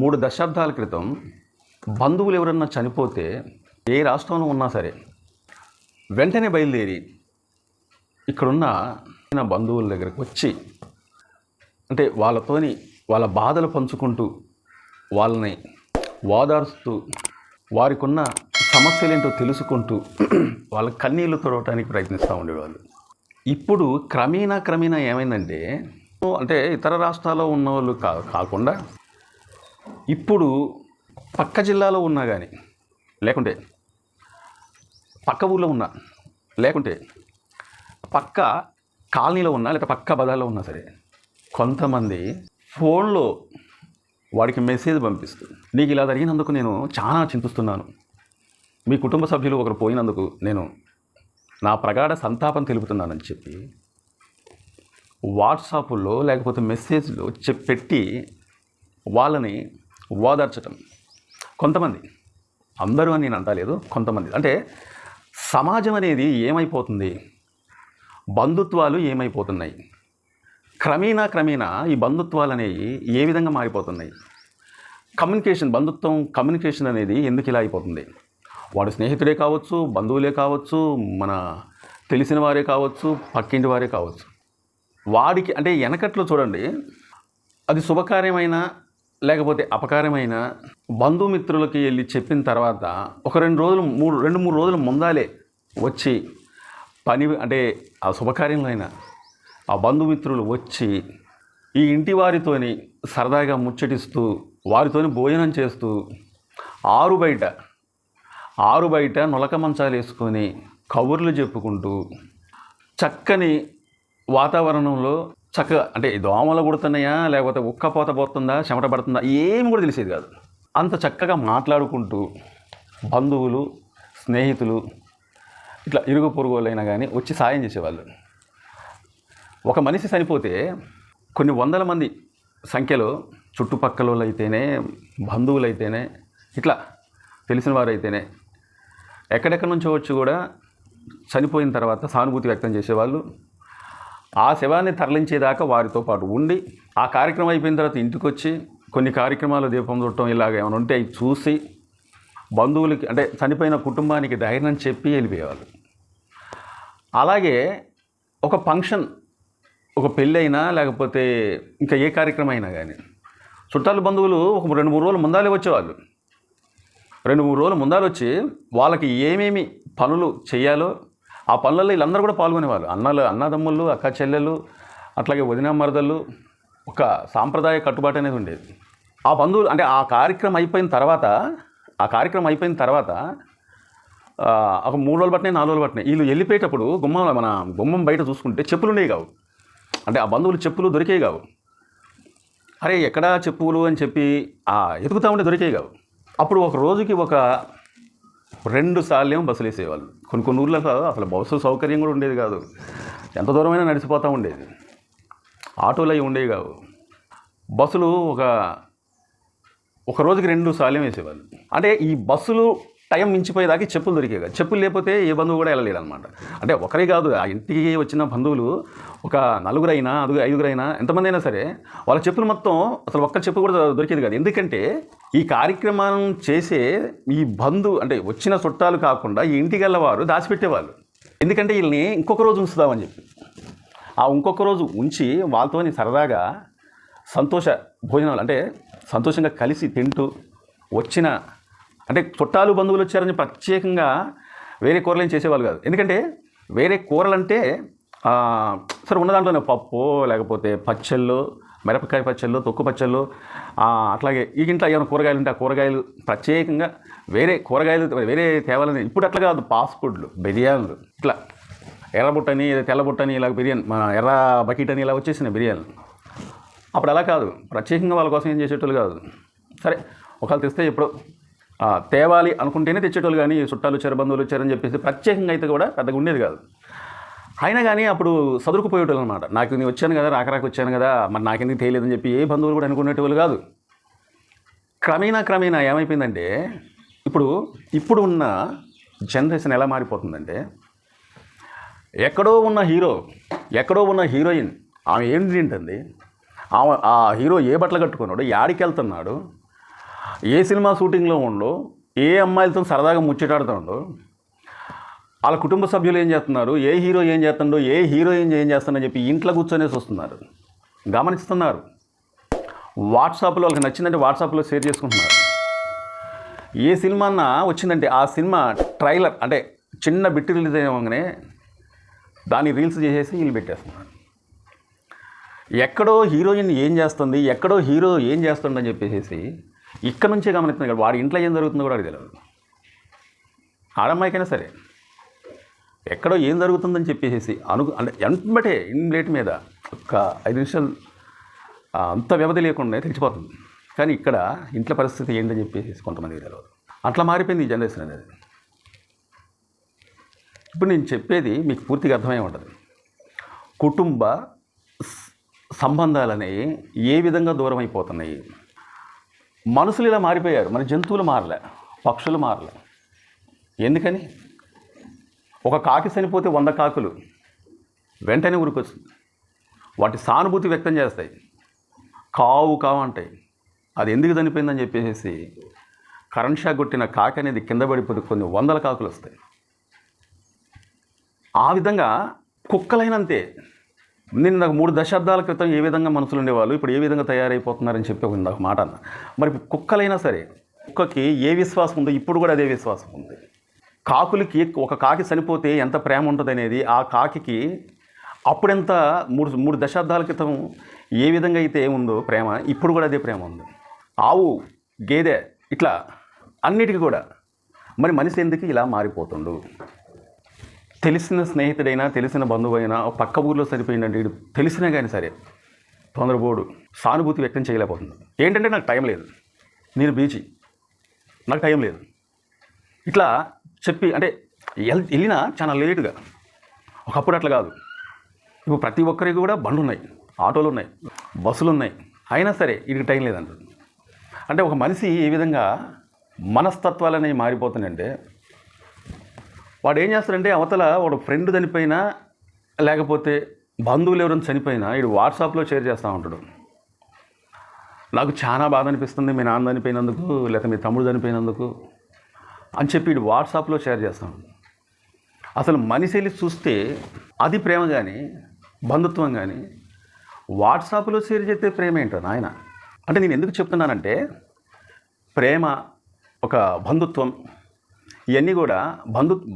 3 దశాబ్దాల క్రితం బంధువులు ఎవరన్నా చనిపోతే ఏ రాష్ట్రంలో ఉన్నా సరే వెంటనే బయలుదేరి ఇక్కడున్న బంధువుల దగ్గరకు వచ్చి అంటే వాళ్ళతోని వాళ్ళ బాధలు పంచుకుంటూ వాళ్ళని ఓదార్స్తూ వారికి ఉన్న సమస్యలేంటో తెలుసుకుంటూ వాళ్ళ కన్నీళ్లు తొడవటానికి ప్రయత్నిస్తూ ఉండేవాళ్ళు. ఇప్పుడు క్రమేణా ఏమైందంటే అంటే ఇతర రాష్ట్రాల్లో ఉన్న వాళ్ళు కాకుండా ఇప్పుడు పక్క జిల్లాలో ఉన్నా కానీ లేకుంటే పక్క ఊళ్ళో ఉన్నా లేకుంటే పక్క కాలనీలో ఉన్నా లేకపోతే పక్క బజార్లో ఉన్నా సరే కొంతమంది ఫోన్లో వాడికి మెసేజ్ పంపిస్తూ నీకు ఇలా జరిగినందుకు నేను చాలా చింతిస్తున్నాను, మీ కుటుంబ సభ్యులు ఒకరు పోయినందుకు నేను నా ప్రగాఢ సంతాపం తెలుపుతున్నానని చెప్పి వాట్సాప్లో లేకపోతే మెసేజ్లో పెట్టి వాళ్ళని ఓదార్చటం. కొంతమంది, అందరూ అని నేను అంటలేదు, కొంతమంది. అంటే సమాజం అనేది ఏమైపోతుంది, బంధుత్వాలు ఏమైపోతున్నాయి, క్రమేణా ఈ బంధుత్వాలు అనేవి ఏ విధంగా మారిపోతున్నాయి, కమ్యూనికేషన్ అనేది ఎందుకు ఇలా అయిపోతుంది. వాడు స్నేహితుడే కావచ్చు, బంధువులే కావచ్చు, మన తెలిసిన వారే కావచ్చు, పక్కింటి వారే కావచ్చు. వాడికి అంటే వెనకట్లో చూడండి, అది శుభకార్యమైన లేకపోతే అపకారమైన బంధుమిత్రులకి వెళ్ళి చెప్పిన తర్వాత ఒక 2-3 రోజులు ముందాలే వచ్చి పని అంటే ఆ శుభకార్యంలో అయినా ఆ బంధుమిత్రులు వచ్చి ఈ ఇంటి వారితోని సరదాగా ముచ్చటిస్తూ వారితోని భోజనం చేస్తూ ఆరు బయట నులక మంచాలు వేసుకొని కబుర్లు చెప్పుకుంటూ చక్కని వాతావరణంలో చక్కగా అంటే దోమలు కుడుతున్నాయా లేకపోతే ఉక్కపోత పోతుందా చెమట పడుతుందా ఏమి కూడా తెలిసేది కాదు. అంత చక్కగా మాట్లాడుకుంటూ బంధువులు స్నేహితులు ఇట్లా ఇరుగు పొరుగులైనా కానీ వచ్చి సాయం చేసేవాళ్ళు. ఒక మనిషి చనిపోతే కొన్ని వందల మంది సంఖ్యలో చుట్టుపక్కల అయితేనే బంధువులు అయితేనే ఇట్లా తెలిసిన వారు అయితేనే ఎక్కడెక్కడి నుంచో వచ్చి కూడా చనిపోయిన తర్వాత సానుభూతి వ్యక్తం చేసేవాళ్ళు. ఆ శవాన్ని తరలించేదాకా వారితో పాటు ఉండి ఆ కార్యక్రమం అయిపోయిన తర్వాత ఇంటికి వచ్చి కొన్ని కార్యక్రమాలు దీపం చుట్టడం ఇలాగ ఏమైనా ఉంటే అవి చూసి బంధువులకి అంటే చనిపోయిన కుటుంబానికి ధైర్యం చెప్పి వెళ్ళిపోయేవాళ్ళు. అలాగే ఒక ఫంక్షన్, ఒక పెళ్ళి అయినా లేకపోతే ఇంకా ఏ కార్యక్రమం అయినా కానీ చుట్టాలు బంధువులు ఒక 2-3 రోజులు ముందాలే వచ్చేవాళ్ళు. 2-3 రోజులు ముందాలు వచ్చి వాళ్ళకి ఏమేమి పనులు చేయాలో ఆ పనులలో వీళ్ళందరూ కూడా పాల్గొనేవాళ్ళు. అన్నదమ్ముళ్ళు, అక్క చెల్లెళ్ళు, అట్లాగే వదిన మరదళ్ళు. ఒక సాంప్రదాయ కట్టుబాటు అనేది ఉండేది. ఆ బంధువులు అంటే ఆ కార్యక్రమం అయిపోయిన తర్వాత ఒక 3 రోజులు పట్టినాయి, 4 రోజులు పట్టినాయి. వీళ్ళు వెళ్ళిపోయేటప్పుడు గుమ్మం బయట చూసుకుంటే చెప్పులు ఉండేవి కావు. అంటే ఆ బంధువులు చెప్పులు దొరికేవి కావు. అరే ఎక్కడా చెప్పులు అని చెప్పి ఎతుకుతా ఉంటే దొరికేవి కావు. అప్పుడు ఒక రోజుకి 2 సార్లు బస్సులు వేసేవాళ్ళు. కొన్ని ఊర్లలో అసలు బస్సు సౌకర్యం కూడా ఉండేది కాదు. ఎంత దూరమైనా నడిచిపోతూ ఉండేది. ఆటోలు అవి ఉండేవి కావు. బస్సులు ఒక రోజుకి 2 సార్లు వేసేవాళ్ళు. అంటే ఈ బస్సులు టైం మించిపోయేదాకా చెప్పులు దొరికేవి కాదు. చెప్పులు లేకపోతే ఏ బంధువు కూడా వెళ్ళలేడు అనమాట. అంటే ఒకరే కాదు, ఆ ఇంటికి వచ్చిన బంధువులు ఒక 4 5 ఎంతమంది అయినా సరే వాళ్ళ చెప్పులు మొత్తం అసలు ఒక్క చెప్పు కూడా దొరికేది కాదు. ఎందుకంటే ఈ కార్యక్రమం చేసే ఈ అంటే వచ్చిన చుట్టాలు కాకుండా ఈ ఇంటికి వెళ్ళేవారు దాచిపెట్టేవాళ్ళు. ఎందుకంటే వీళ్ళని ఇంకొక రోజు ఉంచుదామని చెప్పి ఆ ఇంకొక రోజు ఉంచి వాళ్ళతోని సరదాగా సంతోష భోజనాలు అంటే సంతోషంగా కలిసి తింటూ వచ్చిన అంటే చుట్టాలు బంధువులు వచ్చారని ప్రత్యేకంగా వేరే కూరలు ఏం చేసేవాళ్ళు కాదు. ఎందుకంటే వేరే కూరలు అంటే సరే ఉన్న దాంట్లోనే పప్పు లేకపోతే పచ్చళ్ళు, మిరపకాయ పచ్చళ్ళు, తొక్కు పచ్చళ్ళు, అట్లాగే ఈ ఇంట్లో ఏమైనా కూరగాయలు ఉంటే ఆ కూరగాయలు ప్రత్యేకంగా వేరే కూరగాయలు వేరే తేవాలని. ఇప్పుడు అట్లా కాదు, ఫాస్ట్ ఫుడ్లు, బిర్యానీలు ఇట్లా ఎర్రబుట్టని తెల్లబుట్టని ఇలా బిర్యానీ, మన ఎర్ర బకెట్ అని ఇలా వచ్చేసినాయి బిర్యానీలు. అప్పుడు అలా కాదు, ప్రత్యేకంగా వాళ్ళ కోసం ఏం చేసేటోళ్ళు కాదు. సరే ఒకవేళ తెస్తే ఎప్పుడు తేవాలి అనుకుంటేనే తెచ్చేటోళ్ళు, కానీ చుట్టాలు వచ్చారు బంధువులు వచ్చారని చెప్పేసి ప్రత్యేకంగా అయితే కూడా పెద్దగా ఉండేది కాదు. అయినా కానీ అప్పుడు సదురుకుపోయేటోళ్ళు అనమాట. నాకు నేను వచ్చాను కదా, రాకరాకు వచ్చాను కదా, మరి నాకెందుకు తెలియలేదని చెప్పి ఏ బంధువులు కూడా అనుకునేటోళ్ళు కాదు. క్రమేణా ఏమైపోయిందంటే ఇప్పుడు ఉన్న జనరేషన్ ఎలా మారిపోతుందంటే ఎక్కడో ఉన్న హీరో, ఎక్కడో ఉన్న హీరోయిన్ ఆమె ఏం తింటుంది, ఆ హీరో ఏ బట్టలు కట్టుకున్నాడు, యాడికి వెళ్తున్నాడు, ఏ సినిమా షూటింగ్లో ఉండో, ఏ అమ్మాయిలతో సరదాగా ముచ్చటాడుతూ ఉండో, వాళ్ళ కుటుంబ సభ్యులు ఏం చేస్తున్నారు, ఏ హీరో ఏం చేస్తుండో, ఏ హీరోయిన్ ఏం చేస్తుందని చెప్పి ఇంట్లో కూర్చొనేసి వస్తున్నారు, గమనిస్తున్నారు. వాట్సాప్లో వాళ్ళకి నచ్చిందంటే వాట్సాప్లో షేర్ చేసుకుంటున్నారు. ఏ సినిమా అన్నా వచ్చిందంటే ఆ సినిమా ట్రైలర్ అంటే చిన్న బిట్ రిలీజ్ అయ్యగానే దాన్ని రీల్స్ చేసేసి వీళ్ళు పెట్టేస్తున్నారు. ఎక్కడో హీరోయిన్ ఏం చేస్తుంది, ఎక్కడో హీరో ఏం చేస్తుండని చెప్పేసి ఇక్కడ నుంచే గమనిస్తుంది కదా. వాడి ఇంట్లో ఏం జరుగుతుందో కూడా అది తెలియదు. ఆడమ్మాయికైనా సరే ఎక్కడో ఏం జరుగుతుందని చెప్పేసి అంటే వెంటనే ఇన్లేట్ మీద ఒక 5 నిమిషాలు అంత వ్యవధి లేకుండా తెలిసిపోతుంది. కానీ ఇక్కడ ఇంట్లో పరిస్థితి ఏంటని చెప్పేసి కొంతమందికి తెలియదు. అట్లా మారిపోయింది ఈ జనరేషన్ అనేది. ఇప్పుడు నేను చెప్పేది మీకు పూర్తిగా అర్థమై ఉంటుంది. కుటుంబ సంబంధాలనేవి ఏ విధంగా దూరం అయిపోతున్నాయి. మనుషులు ఇలా మారిపోయారు, మరి జంతువులు మారలే, పక్షులు మారలే. ఎందుకని? ఒక కాకి చనిపోతే 100 కాకులు వెంటనే ఉరికొస్తుంది. వాటి సానుభూతి వ్యక్తం చేస్తాయి, కావు కావు అంటాయి. అది ఎందుకు చనిపోయిందని చెప్పేసి కరెంట్ షాక్ కొట్టిన కాకి అనేది కింద పడిపోతే కొన్ని 100 కాకులు వస్తాయి. ఆ విధంగా కుక్కలైనంతే. నేను నాకు 3 దశాబ్దాల క్రితం ఏ విధంగా మనుషులు ఉండేవాళ్ళు, ఇప్పుడు ఏ విధంగా తయారైపోతున్నారని చెప్పి ఒక మాట అన్న. మరి కుక్కలైనా సరే, కుక్కకి ఏ విశ్వాసం ఉందో ఇప్పుడు కూడా అదే విశ్వాసం ఉంది. కాకులకి ఒక కాకి చనిపోతే ఎంత ప్రేమ ఉంటుంది అనేది ఆ కాకి అప్పుడెంత 3 దశాబ్దాల క్రితం ఏ విధంగా అయితే ఉందో ప్రేమ, ఇప్పుడు కూడా అదే ప్రేమ ఉంది. ఆవు, గేదె, ఇట్లా అన్నిటికీ కూడా. మరి మనిషి ఎందుకు ఇలా మారిపోతుండు? తెలిసిన స్నేహితుడైనా, తెలిసిన బంధువైనా, పక్క ఊర్లో సరిపోయిందంటే వీడు తెలిసినా కానీ సరే తొందరపోడు, సానుభూతి వ్యక్తం చేయలేకపోతుంది. ఏంటంటే నాకు టైం లేదు, నేను బీచి, నాకు టైం లేదు, ఇట్లా చెప్పి అంటే వెళ్ళినా చాలా లేటుగా. ఒకప్పుడు అట్లా కాదు. ఇప్పుడు ప్రతి ఒక్కరికి కూడా బండ్లు ఉన్నాయి, ఆటోలు ఉన్నాయి, బస్సులు ఉన్నాయి, అయినా సరే వీడికి టైం లేదంటుంది. అంటే ఒక మనిషి ఏ విధంగా మనస్తత్వాలు అనేవి మారిపోతున్నాయంటే, వాడు ఏం చేస్తాడంటే అవతల వాడు ఫ్రెండ్ చనిపోయినా లేకపోతే బంధువులు ఎవరైనా చనిపోయినా వీడు వాట్సాప్లో షేర్ చేస్తూ ఉంటాడు. నాకు చాలా బాధ అనిపిస్తుంది మీ నాన్న చనిపోయినందుకు, లేకపోతే మీ తమ్ముడు చనిపోయినందుకు అని చెప్పి వీడు వాట్సాప్లో షేర్ చేస్తాడు. అసలు మనిషి వెళ్ళి చూస్తే అది ప్రేమ కానీ బంధుత్వం కానీ వాట్సాప్లో షేర్ చేస్తే ప్రేమ ఏంటో నాయన. అంటే నేను ఎందుకు చెప్తున్నానంటే, ప్రేమ, ఒక బంధుత్వం, ఇవన్నీ కూడా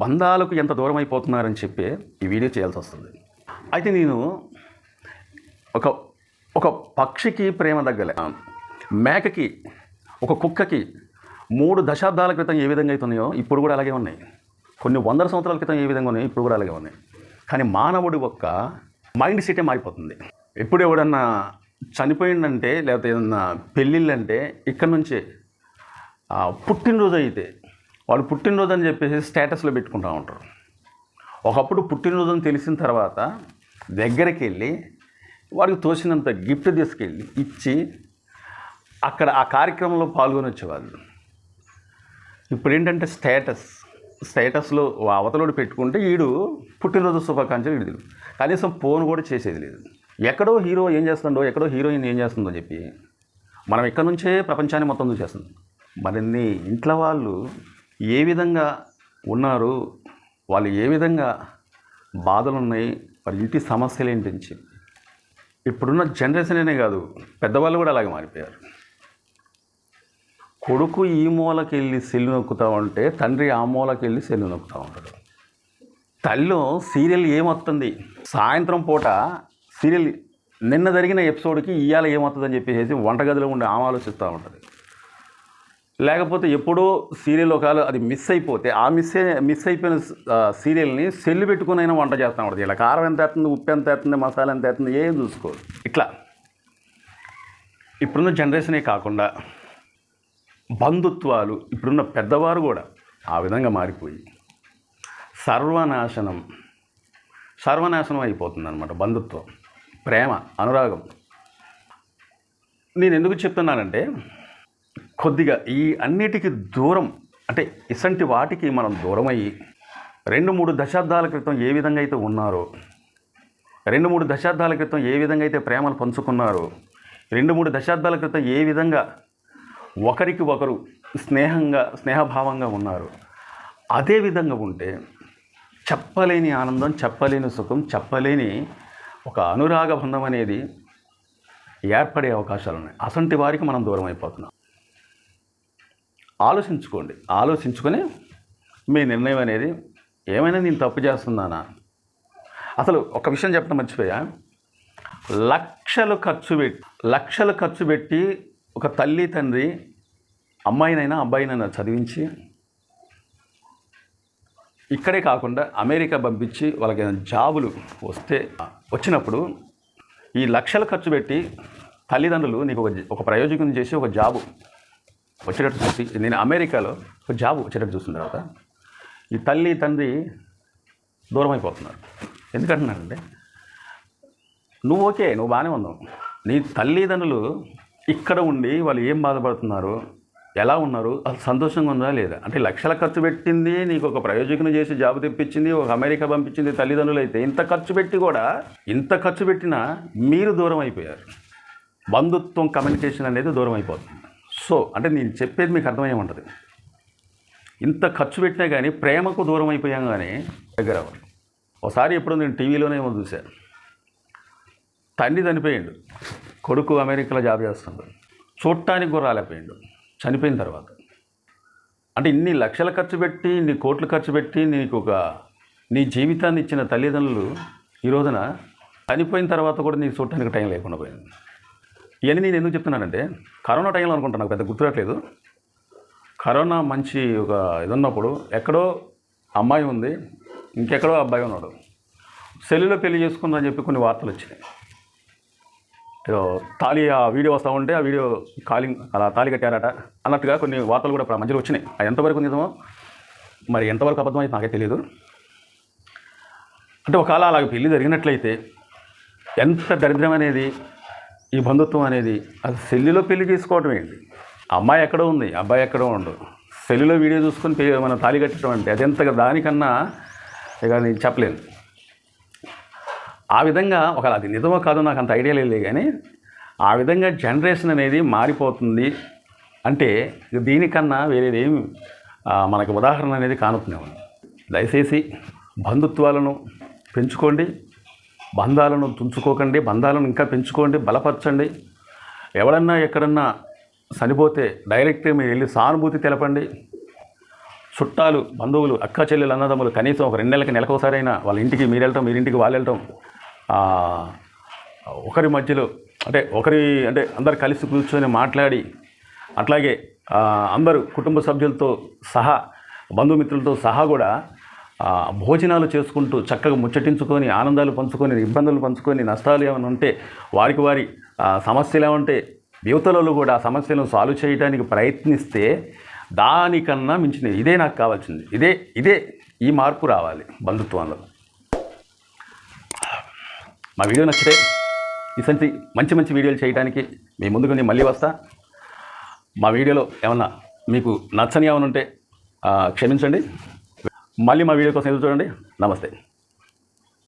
బంధాలకు ఎంత దూరం అయిపోతున్నారని చెప్పి ఈ వీడియో చేయాల్సి వస్తుంది. అయితే నేను ఒక పక్షికి ప్రేమ తగ్గలే, మేకకి, ఒక కుక్కకి 3 దశాబ్దాల క్రితం ఏ విధంగా అవుతున్నాయో ఇప్పుడు కూడా అలాగే ఉన్నాయి. కొన్ని 100 సంవత్సరాల క్రితం ఏ విధంగా ఉన్నాయో ఇప్పుడు కూడా అలాగే ఉన్నాయి. కానీ మానవుడి యొక్క మైండ్ సెటే మారిపోతుంది. ఎప్పుడు ఎవడన్నా చనిపోయిందంటే, లేకపోతే ఏదన్నా పెళ్ళిళ్ళంటే ఇక్కడ నుంచే పుట్టినరోజు అయితే వాడు పుట్టినరోజు అని చెప్పేసి స్టేటస్లో పెట్టుకుంటూ ఉంటారు. ఒకప్పుడు పుట్టినరోజు అని తెలిసిన తర్వాత దగ్గరికి వెళ్ళి వాడికి తోచినంత గిఫ్ట్ తీసుకెళ్ళి ఇచ్చి అక్కడ ఆ కార్యక్రమంలో పాల్గొని వచ్చేవాళ్ళు. ఇప్పుడు ఏంటంటే స్టేటస్లో అవతలోడు పెట్టుకుంటే వీడు పుట్టినరోజు శుభాకాంక్షలు వీడు కనీసం ఫోన్ కూడా చేసేది లేదు. ఎక్కడో హీరో ఏం చేస్తుండో, ఎక్కడో హీరోయిన్ ఏం చేస్తుందో చెప్పి మనం ఇక్కడ నుంచే ప్రపంచాన్ని మొత్తం చూసేస్తుంది. మరిన్ని ఇంట్లో వాళ్ళు ఏ విధంగా ఉన్నారు, వాళ్ళు ఏ విధంగా బాధలు ఉన్నాయి, వాళ్ళ ఇంటి సమస్యలు ఏంటని చెప్పి ఇప్పుడున్న జనరేషన్ అనే కాదు, పెద్దవాళ్ళు కూడా అలాగే మారిపోయారు. కొడుకు ఈ మూలకి వెళ్ళి సెల్లు నొక్కుతూ ఉంటే తండ్రి ఆ మూలకి వెళ్ళి సెల్లు నొక్కుతూ ఉంటాడు. తల్లిలో సీరియల్ ఏమొస్తుంది, సాయంత్రం పూట సీరియల్ నిన్న జరిగిన ఎపిసోడ్కి ఇవాళ ఏమవుతుందని చెప్పేసి వంటగదిలో ఉండి ఆమె ఆలోచిస్తూ ఉంటుంది. లేకపోతే ఎప్పుడో సీరియల్ ఒకవేళ అది మిస్ అయిపోతే ఆ మిస్ అయిపోయిన సీరియల్ని సెల్లు పెట్టుకునైనా వంట చేస్తూ ఉంటుంది. ఇలా కారం ఎంత వేస్తుంది, ఉప్పు ఎంత వేస్తుంది, మసాలా ఎంత వేస్తుంది ఏం చూసుకోదు. ఇట్లా ఇప్పుడున్న జనరేషనే కాకుండా బంధుత్వాలు ఇప్పుడున్న పెద్దవారు కూడా ఆ విధంగా మారిపోయి సర్వనాశనం అయిపోతుంది అన్నమాట. బంధుత్వం, ప్రేమ, అనురాగం. నేను ఎందుకు చెప్తున్నానంటే, కొద్దిగా ఈ అన్నిటికీ దూరం అంటే ఇసంటి వాటికి మనం దూరం అయ్యి 2-3 దశాబ్దాల క్రితం ఏ విధంగా అయితే ఉన్నారో, 2-3 దశాబ్దాల క్రితం ఏ విధంగా అయితే ప్రేమలు పంచుకున్నారో, 2-3 దశాబ్దాల క్రితం ఏ విధంగా ఒకరికి ఒకరు స్నేహభావంగా ఉన్నారు. అదే విధంగా ఉంటే చెప్పలేని ఆనందం, చెప్పలేని సుఖం, చెప్పలేని ఒక అనురాగ బంధం అనేది ఏర్పడే అవకాశాలు ఉన్నాయి. అసంటి వారికి మనం దూరం అయిపోతున్నాం. ఆలోచించుకొని మీ నిర్ణయం అనేది ఏమైనా నేను తప్పు చేస్తున్నానా? అసలు ఒక విషయం చెప్పడం మర్చిపోయా. లక్షలు ఖర్చు పెట్టి ఒక తల్లి తండ్రి అమ్మాయినైనా అబ్బాయినైనా చదివించి ఇక్కడే కాకుండా అమెరికా పంపించి వాళ్ళకి జాబులు వచ్చినప్పుడు ఈ లక్షలు ఖర్చు పెట్టి తల్లిదండ్రులు నీకు ఒక ప్రయోజకం చేసి ఒక జాబు వచ్చేటట్టు చూసి, నేను అమెరికాలో ఒక జాబు వచ్చేటట్టు చూసిన తర్వాత ఈ తల్లి తండ్రి దూరం అయిపోతున్నారు. ఎందుకంటున్నారంటే నువ్వు బాగానే ఉన్నావు, నీ తల్లిదండ్రులు ఇక్కడ ఉండి వాళ్ళు ఏం బాధపడుతున్నారు, ఎలా ఉన్నారు, అసలు సంతోషంగా ఉందా లేదా? అంటే లక్షల ఖర్చు పెట్టింది, నీకు ఒక ప్రయోజకుని చేసి జాబు తెప్పించింది, ఒక అమెరికా పంపించింది తల్లిదండ్రులు అయితే ఇంత ఖర్చు పెట్టినా మీరు దూరం అయిపోయారు. బంధుత్వం, కమ్యూనికేషన్ అనేది దూరం అయిపోతుంది. సో అంటే నేను చెప్పేది మీకు అర్థమయ్యే ఉంటుంది. ఇంత ఖర్చు పెట్టినా కానీ ప్రేమకు దూరం అయిపోయాం కానీ దగ్గర అవ్వరు. ఒకసారి ఎప్పుడు నేను టీవీలోనే చూశాను. తండ్రి చనిపోయిండు, కొడుకు అమెరికాలో జాబ్ చేస్తున్నాడు, చూడటానికి కూడా రాలేకపోయిండు చనిపోయిన తర్వాత. అంటే ఇన్ని లక్షలు ఖర్చు పెట్టి, ఇన్ని కోట్లు ఖర్చు పెట్టి నీ జీవితాన్ని ఇచ్చిన తల్లిదండ్రులు ఈ రోజున చనిపోయిన తర్వాత కూడా నీకు చూడటానికి టైం లేకుండా పోయింది. ఇవన్నీ నేను ఎందుకు చెప్తున్నానంటే కరోనా టైంలో అనుకుంటాను, నాకు పెద్ద గుర్తురాట్లేదు. కరోనా మంచి ఒక ఇది ఉన్నప్పుడు ఎక్కడో అమ్మాయి ఉంది, ఇంకెక్కడో అబ్బాయి ఉన్నాడు, సెల్లులో పెళ్లి చేసుకుందని చెప్పి కొన్ని వార్తలు వచ్చినాయి. ఏదో ఆ వీడియో వస్తూ ఉంటే ఆ వీడియో అలా తాళి కట్టారట అన్నట్టుగా కొన్ని వార్తలు కూడా మధ్యలో వచ్చినాయి. అది ఎంతవరకు నిజమో మరి ఎంతవరకు అబద్ధం అయితే నాకే తెలియదు. అంటే ఒకవేళ అలాగ పెళ్లి జరిగినట్లయితే ఎంత దరిద్రం అనేది ఈ బంధుత్వం అనేది. అది సెల్లులో పెళ్లి చేసుకోవటం ఏంటి? అమ్మాయి ఎక్కడో ఉంది, అబ్బాయి ఎక్కడో ఉండు, సెల్లులో వీడియో చూసుకొని మనం తాళి కట్టడం అంటే అది ఎంత దానికన్నా ఇక నేను చెప్పలేను. ఆ విధంగా ఒకవేళ అది నిజమో కాదో నాకు అంత ఐడియా లేదు, కానీ ఆ విధంగా జనరేషన్ అనేది మారిపోతుంది. అంటే దీనికన్నా వేరేదేమి మనకు ఉదాహరణ అనేది కానుతున్నాము. దయచేసి బంధుత్వాలను పెంచుకోండి, బంధాలను తుంచుకోకండి, బంధాలను ఇంకా పెంచుకోండి, బలపరచండి. ఎవడన్నా ఎక్కడన్నా చనిపోతే డైరెక్ట్గా మీరు వెళ్ళి సానుభూతి తెలపండి. చుట్టాలు, బంధువులు, అక్క చెల్లెలు, అన్నదమ్ములు కనీసం ఒక 2 నెలలకి నెలకోసారైనా వాళ్ళ ఇంటికి మీరు వెళ్ళటం, మీరింటికి వాళ్ళు వెళ్ళటం, ఒకరి మధ్యలో అంటే అందరు కలిసి కూర్చొని మాట్లాడి, అట్లాగే అందరూ కుటుంబ సభ్యులతో సహా, బంధుమిత్రులతో సహా కూడా భోజనాలు చేసుకుంటూ చక్కగా ముచ్చటించుకొని, ఆనందాలు పంచుకొని, ఇబ్బందులు పంచుకొని, నష్టాలు ఏమైనా ఉంటే వారి సమస్యలు ఏమంటే యువతలలో కూడా ఆ సమస్యలను సాల్వ్ చేయడానికి ప్రయత్నిస్తే దానికన్నా మించినది ఇదే నాకు కావాల్సింది. ఇదే ఈ మార్పు రావాలి బంధుత్వంలో. మా వీడియో నచ్చితే ఇసంటి మంచి వీడియోలు చేయడానికి మీ ముందుకు నేను మళ్ళీ వస్తా. మా వీడియోలో ఏమన్నా మీకు నచ్చని ఏమైనా ఉంటే క్షమించండి. మళ్ళీ మా వీడియో కోసం ఎదురు చూడండి. నమస్తే.